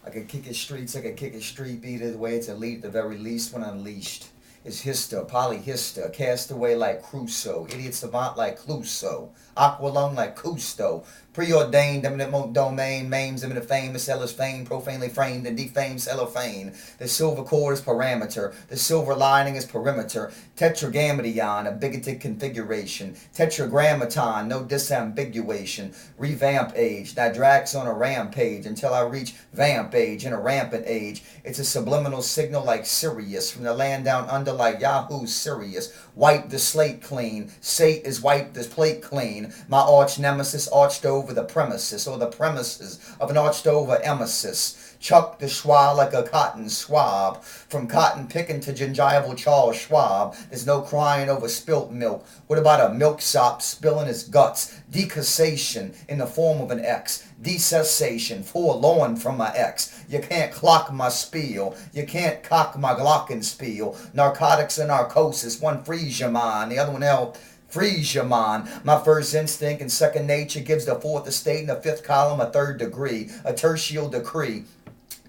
I could kick his streets, I could kick his street beat. Either way, it's elite at the very least when unleashed. It's hister, polyhister, cast away like Crusoe, idiot savant like Cluso, aqualung like Cousteau, preordained, eminent domain, maims, eminent famous, seller's fame, profanely framed and defamed cellophane. The silver cord is parameter, the silver lining is perimeter, tetragrammaton, a bigoted configuration, tetragrammaton, no disambiguation, revamp age, now Drax on a rampage until I reach vamp age in a rampant age. It's a subliminal signal like Sirius, from the land down under like Yahoo's Sirius. Wipe the slate clean, Sate is wipe this plate clean. My arch nemesis arched over the premises, or the premises of an arched over emesis. Chuck the schwa like a cotton swab. From cotton picking to gingival Charles Schwab. There's no crying over spilt milk. What about a milksop spilling his guts? Decassation in the form of an X. Decessation, forlorn from my ex. You can't clock my spiel. You can't cock my glockenspiel. Narcotics and narcosis. One frees your mind, the other one hell freeze your mind. My first instinct and second nature gives the fourth estate and the fifth column a third degree, a tertial decree.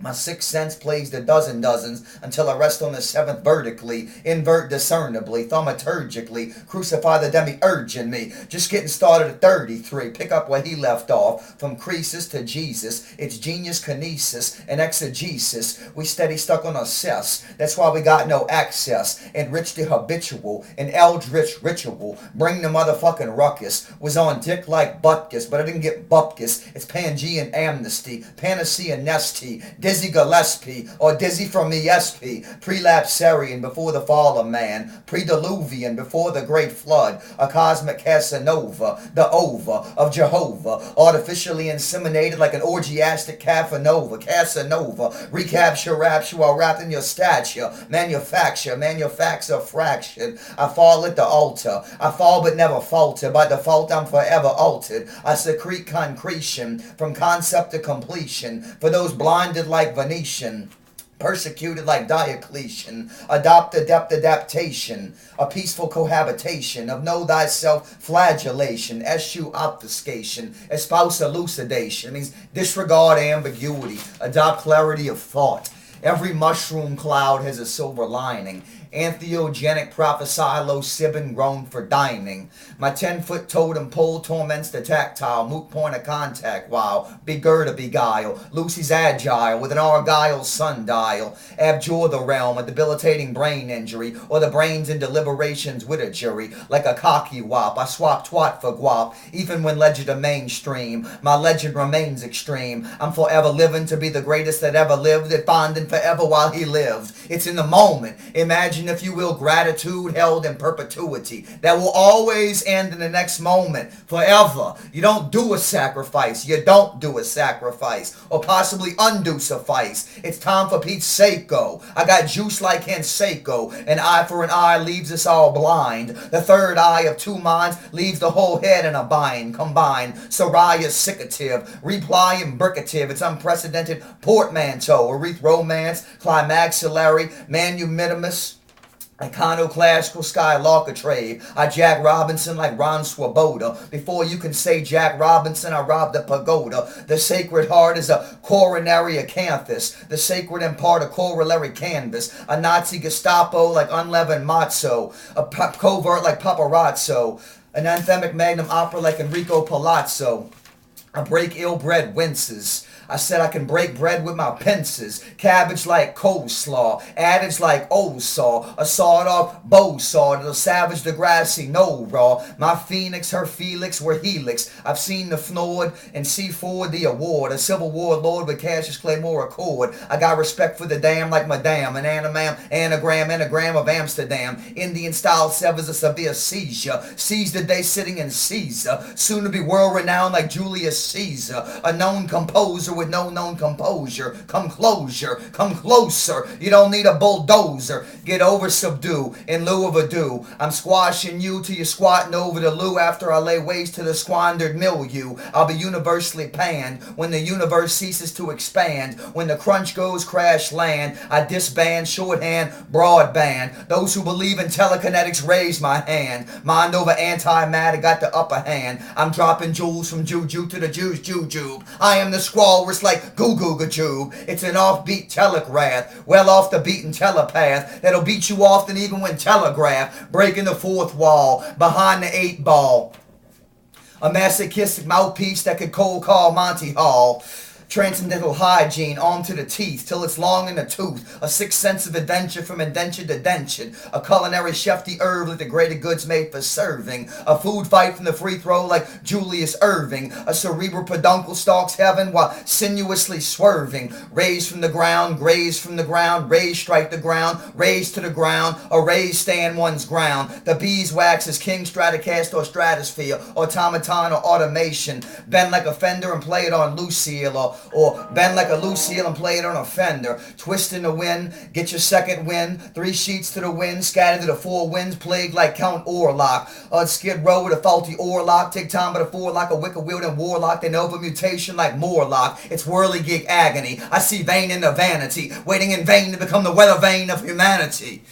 My sixth sense plays the dozens until I rest on the seventh vertically, invert discernibly, thaumaturgically, crucify the demiurge in me. Just getting started at 33, pick up where he left off, from Croesus to Jesus. It's genius kinesis and exegesis. We steady stuck on a cess, that's why we got no access. Enrich the habitual, an eldritch ritual, bring the motherfucking ruckus. Was on dick like Butkus, but I didn't get bupkis. It's Pangean amnesty, panacea nesty, Dizzy Gillespie, or Dizzy from ESP, prelapsarian before the fall of man, pre-diluvian before the great flood, a cosmic Casanova, the ova of Jehovah, artificially inseminated like an orgiastic Casanova, recapture rapture while wrapped in your stature, manufacture fraction. I fall at the altar, I fall but never falter, by default I'm forever altered. I secrete concretion, from concept to completion, for those blinded like Venetian, persecuted like Diocletian, adopt adept adaptation, a peaceful cohabitation of know thyself flagellation, eschew obfuscation, espouse elucidation. It means disregard ambiguity, adopt clarity of thought. Every mushroom cloud has a silver lining. Antheogenic prophesilo grown for dining. My 10-foot totem pole torments the tactile, moot point of contact, while Begird a beguile, Lucy's agile with an argyle sundial, abjure the realm, a debilitating brain injury, or the brains in deliberations with a jury, like a cocky wop, I swap twat for guap, even when legend a mainstream, my legend remains extreme, I'm forever living to be the greatest that ever lived, that fonding forever while he lived, it's in the moment, imagine if you will, gratitude held in perpetuity that will always end in the next moment, forever. You don't do a sacrifice, you don't do a sacrifice, or possibly undo suffice. It's time for Pete's sake-o. I got juice like Canseco, an eye for an eye leaves us all blind. The third eye of two minds leaves the whole head in a bind, combined. Soraya siccative, reply imbricative, it's unprecedented portmanteau, erythromance, climaxillary, manumitimus, iconoclastical skylarkatrave. I Jack Robinson like Ron Swoboda. Before you can say Jack Robinson, I robbed the pagoda. The Sacred Heart is a coronary acanthus. The sacred and part a corollary canvas. A Nazi Gestapo like unleavened matzo. A covert like paparazzo. An anthemic magnum opera like Enrico Palazzo. I break ill-bred winces. I said I can break bread with my pincers. Cabbage like coleslaw. Adage like old saw. A sawed-off bow saw that'll savage the grassy no raw. My phoenix, her Felix were helix. I've seen the Fnord and see forward the award. A Civil War lord with Cassius Claymore accord. I got respect for the damn like Madame. An anagram of Amsterdam. Indian style severs a severe seizure. Seized the day sitting in Caesar. Soon to be world renowned like Julius Caesar. A known composer with no known composure. Come closer. You don't need a bulldozer. Get over, subdue, in lieu of a do. I'm squashing you till you're squatting over the loo after I lay waste to the squandered milieu. I'll be universally panned when the universe ceases to expand. When the crunch goes crash land, I disband, shorthand, broadband. Those who believe in telekinetics raise my hand. Mind over antimatter got the upper hand. I'm dropping jewels from juju to the Jews' jujube. I am the squall walrus like goo goo gajoob. It's an offbeat telegraph, well off the beaten telepath, that'll beat you often even when telegraph, breaking the fourth wall, behind the 8 ball. A masochistic mouthpiece that could cold call Monty Hall. Transcendental hygiene armed to the teeth till it's long in the tooth. A sixth sense of adventure from indenture to dentured. A culinary chef d'oeuvre like the greater goods made for serving. A food fight from the free throw like Julius Erving. A cerebral peduncle stalks heaven while sinuously swerving. Raised from the ground, grazed from the ground, raised strike the ground, raised to the ground, a raised stand one's ground. The beeswax is king Stratocaster or stratosphere, automaton or automation. Bend like a fender and play it on Lucille, or bend like a Lucille and play it on a fender. Twist in the wind, get your second wind. 3 sheets to the wind, scattered to the 4 winds, plagued like Count Orlok. Skid row with a faulty oarlock, take time by the forelock, a wicked wielding warlock, then over mutation like Morlock. It's whirligig agony. I see vein in the vanity, waiting in vain to become the weather vane of humanity.